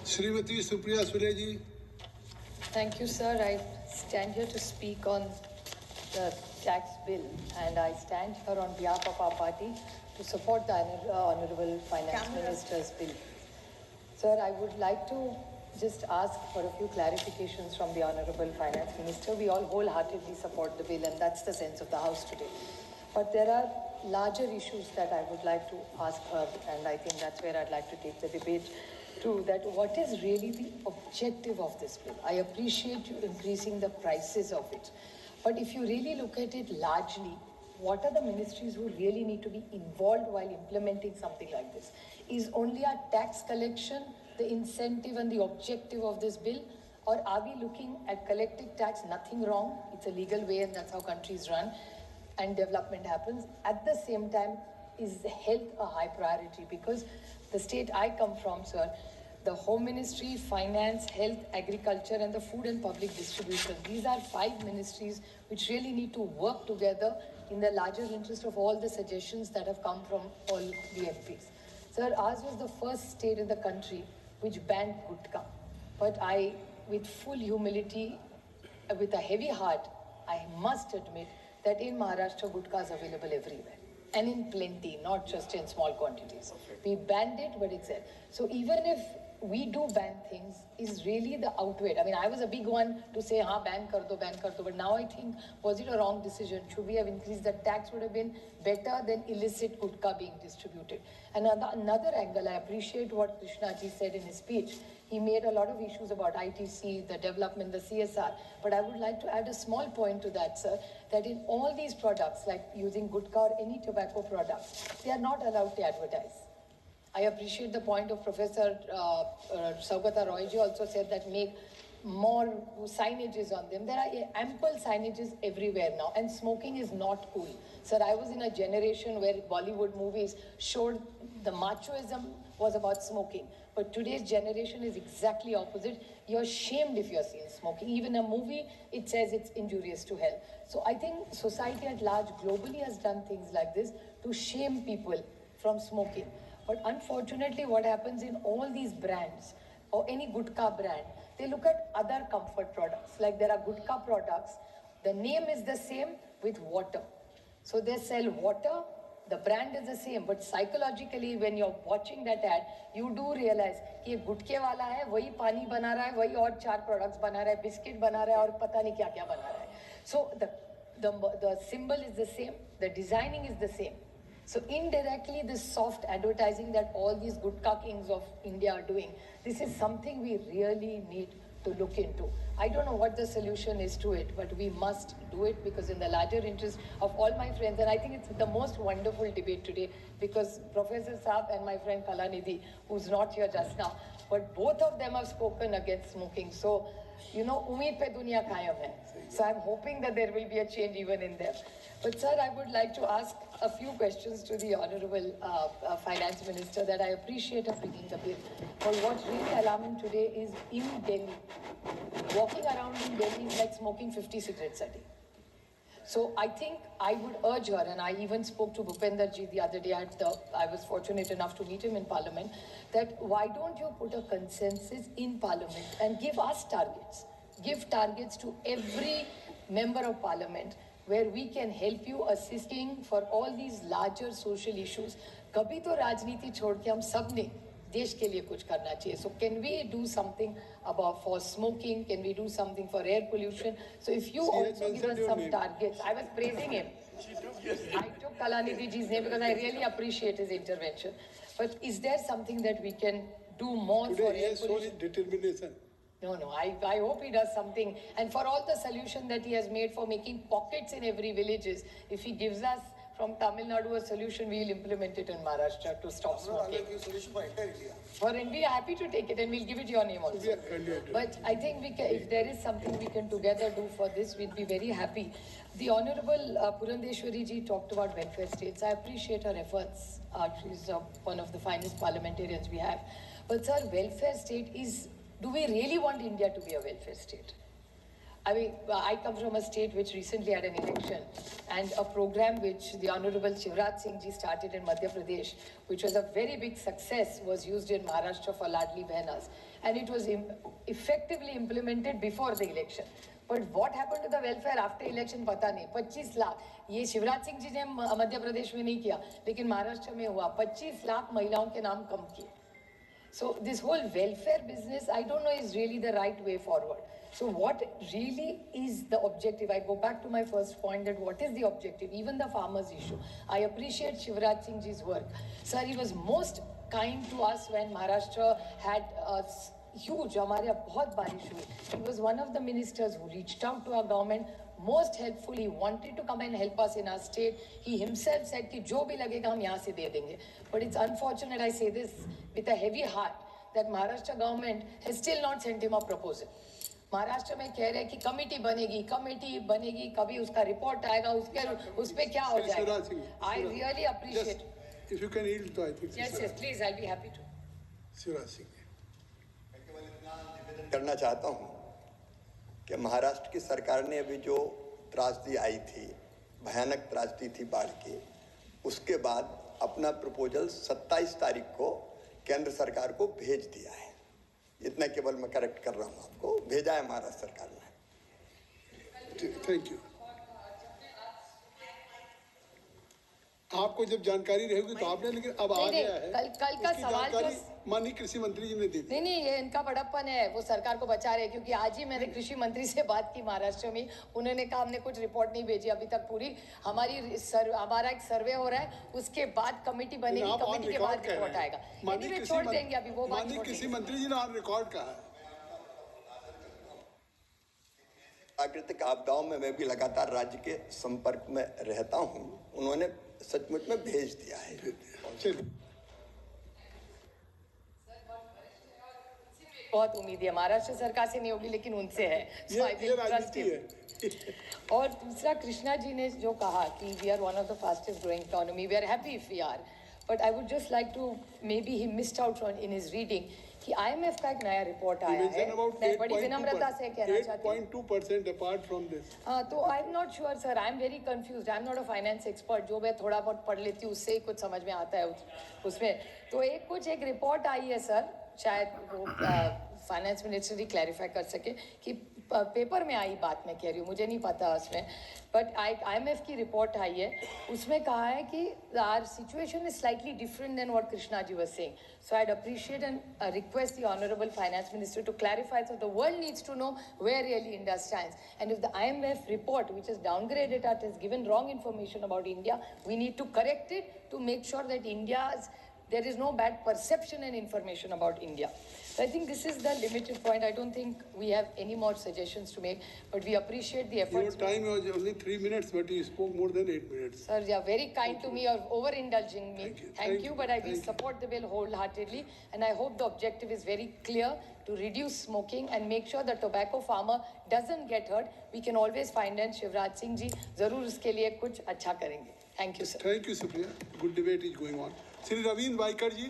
Shrimati Supriya Sule ji. Thank you, sir. I stand here to speak on the tax bill, and I stand here on behalf of our party to support the Honorable Finance Minister's bill. Sir, I would like to just ask for a few clarifications from the Honorable Finance Minister. We all wholeheartedly support the bill, and that's the sense of the House today. But there are larger issues that I would like to ask her, and I think that's where I'd like to take the debate to, that what is really the objective of this bill? I appreciate you increasing the prices of it, but if you really look at it largely, what are the ministries who really need to be involved while implementing something like this? Is only our tax collection the incentive and the objective of this bill? Or are we looking at collecting tax? Nothing wrong. It's a legal way, and that's how countries run and development happens. At the same time, is health a high priority? Because the state I come from, sir, the Home Ministry, Finance, Health, Agriculture, and the Food and Public Distribution. These are 5 ministries which really need to work together in the larger interest of all the suggestions that have come from all the MPs. Sir, ours was the first state in the country which banned gutka. But I, with full humility, with a heavy heart, I must admit that in Maharashtra, gutka is available everywhere. And in plenty, not just in small quantities. We banned it, but it's there. So even if we do ban things, is really the outweigh. I mean, I was a big one to say, ban kar do, but now I think, was it a wrong decision? Should we have increased the tax? Would have been better than illicit gutka being distributed. And another angle, I appreciate what Krishnaji said in his speech. He made a lot of issues about ITC, the development, the CSR. But I would like to add a small point to that, sir, that in all these products, like using gutka or any tobacco products, they are not allowed to advertise. I appreciate the point of Professor Saugata Royji also said that make more signages on them. There are ample signages everywhere now, and smoking is not cool. Sir, I was in a generation where Bollywood movies showed the machoism was about smoking. But today's generation is exactly opposite. You're shamed if you're seen smoking. Even a movie, it says it's injurious to health. So I think society at large globally has done things like this to shame people from smoking. But unfortunately, what happens in all these brands, or any gutka brand, they look at other comfort products. Like there are gutka products, the name is the same with water. So they sell water, the brand is the same, but psychologically when you're watching that ad, you do realize कि ये गुटके वाला है, वही पानी बना रहा है, वही और 4 products बना रहा है, बिस्किट बना रहा है और पता नहीं क्या-क्या बना रहा है. So the symbol is the same, the designing is the same. So indirectly, this soft advertising that all these gutka kings of India are doing, this is something we really need to look into. I don't know what the solution is to it, but we must do it because in the larger interest of all my friends, and I think it's the most wonderful debate today because Professor Saab and my friend Kalanidhi, who's not here just now, but both of them have spoken against smoking. So, you know, umeed pe duniya kayam hai. So I'm hoping that there will be a change even in them. But sir, I would like to ask a few questions to the Honorable Finance Minister that I appreciate her bringing the bill. But what's really alarming today is in Delhi, walking around in Delhi is like smoking 50 cigarettes a day. So I think I would urge her, and I even spoke to Bhupender ji the other day, I was fortunate enough to meet him in Parliament, that why don't you put a consensus in Parliament and give us targets? Give targets to every member of Parliament where we can help you assisting for all these larger social issues. कभी तो राजनीति छोड़ के हम सब ने देश के लिए कुछ करना चाहिए. So can we do something about for smoking? Can we do something for air pollution? So if you also give us some targets, I was praising him. I took Kalanidhi ji's name because I really appreciate his intervention. But is there something that we can do more for air pollution? Determination. No, I hope he does something. And for all the solution that he has made for making pockets in every villages, if he gives us from Tamil Nadu a solution, we will implement it in Maharashtra to stop smoking. Solution for entire India. For India, happy to take it and we'll give it your name also. But I think we can, if there is something we can together do for this, we'd be very happy. The Honorable Purandeshwari ji talked about welfare states. I appreciate her efforts. She's one of the finest parliamentarians we have. But sir, welfare state is, do we really want India to be a welfare state? I mean, I come from a state which recently had an election, and a program which the Honorable Shivraj Singh Ji started in Madhya Pradesh, which was a very big success, was used in Maharashtra for Ladli Behnas, and it was effectively implemented before the election. But what happened to the welfare after election पता नहीं. 25 लाख ये शिवराज सिंह जी ने मध्य प्रदेश में नहीं किया, लेकिन महाराष्ट्र में हुआ. 25 लाख महिलाओं के नाम कम किए. So this whole welfare business, I don't know, is really the right way forward. So what really is the objective? I go back to my first point, that what is the objective? Even the farmers issue. I appreciate Shivraj Singh Ji's work. Sir, he was most kind to us when Maharashtra had huge, हमारे यहाँ बहुत बारिश हुई. He was one of the ministers who reached out to our government, most helpful. He wanted to come and help us in our state. He himself said कि जो भी लगेगा हम यहाँ से दे देंगे. But it's unfortunate, I say this with a heavy heart, that Maharashtra government has still not sent him a proposal. Maharashtra में कह रहे हैं कि कमेटी बनेगी, कभी उसका रिपोर्ट आएगा, उस पे क्या हो जाएगा. I really appreciate. If you can yield to, I think. Yes, please, I'll be happy to. Shivraj Singh करना चाहता हूं कि महाराष्ट्र की सरकार ने अभी जो त्रासदी आई थी, भयानक त्रासदी थी बाढ़ की, उसके बाद अपना प्रपोजल 27 तारीख को केंद्र सरकार को भेज दिया है. इतना केवल मैं करेक्ट कर रहा हूं, आपको भेजा है महाराष्ट्र सरकार ने. Thank you. आपको जब जानकारी रहेगी तो आपने, लेकिन अब आ गया है. कल का सवाल जो माननीय कृषि मंत्री जी ने दी थी. नहीं, ये इनका बड़प्पन है, वो सरकार को बचा रहे हैं. क्योंकि आज ही मैंने कृषि मंत्री से बात की महाराष्ट्र में, उन्होंने कहा हमने कुछ रिपोर्ट नहीं भेजी अभी तक पूरी. हमारा एक सर्वे हो रहा है, उसके बाद कमेटी बनेगी, कमेटी के बाद रिपोर्ट आएगा. माननीय छोड़ देंगे अभी वो बात. माननीय कृषि मंत्री जी ने ऑन रिकॉर्ड कहा है. प्राकृतिक आपदाओं में मैं भी लगातार राज्य के संपर्क में रहता हूं. उन्होंने सचमुच में भेज दिया है. बहुत उम्मीद है, महाराष्ट्र सरकार से नहीं होगी लेकिन उनसे है. ये राजनीति है. और दूसरा, कृष्णा जी ने जो कहा कि we are one of the fastest growing economy, we are happy if we are, but I would just like to, maybe he missed out in his reading कि IMF का एक नया रिपोर्ट आया है. मैं बड़ी विनम्रता से कहना चाहती हूँ 8.2% अपार्ट फ्रॉम दिस. हाँ, तो I am not sure sir, I am very confused. I am not a finance expert. जो मैं थोड़ा बहुत पढ़ लेती हूँ उससे ही कुछ समझ में आता है उसमें. तो एक रिपोर्ट आई है सर, शायद वो फाइनेंस मिनिस्टर ही क्लैरिफाई कर सके कि पेपर में आई बात मैं कह रही हूँ, मुझे नहीं पता उसमें. बट IMF की रिपोर्ट आई है, उसमें कहा है कि our situation is slightly different than what Krishna ji was saying. So I appreciate and request the honourable finance minister to clarify, so the world needs to know where really India stands. And if the IMF report which has downgraded us has given wrong information about India, we need to correct it to make sure that there is no bad perception and information about India. So I think this is the limited point. I don't think we have any more suggestions to make, but we appreciate the efforts. Your time was only 3 minutes, but you spoke more than 8 minutes. Sir, you are very kind to me, or over-indulging me. Thank you, but I will support the bill wholeheartedly, and I hope the objective is very clear, to reduce smoking and make sure the tobacco farmer doesn't get hurt. We can always finance Shivraj Singh ji. जरूर उसके लिए कुछ अच्छा करेंगे. Thank you, sir. Thank you, Supriya. Good debate is going on. Shri Ravindra Vaikar ji.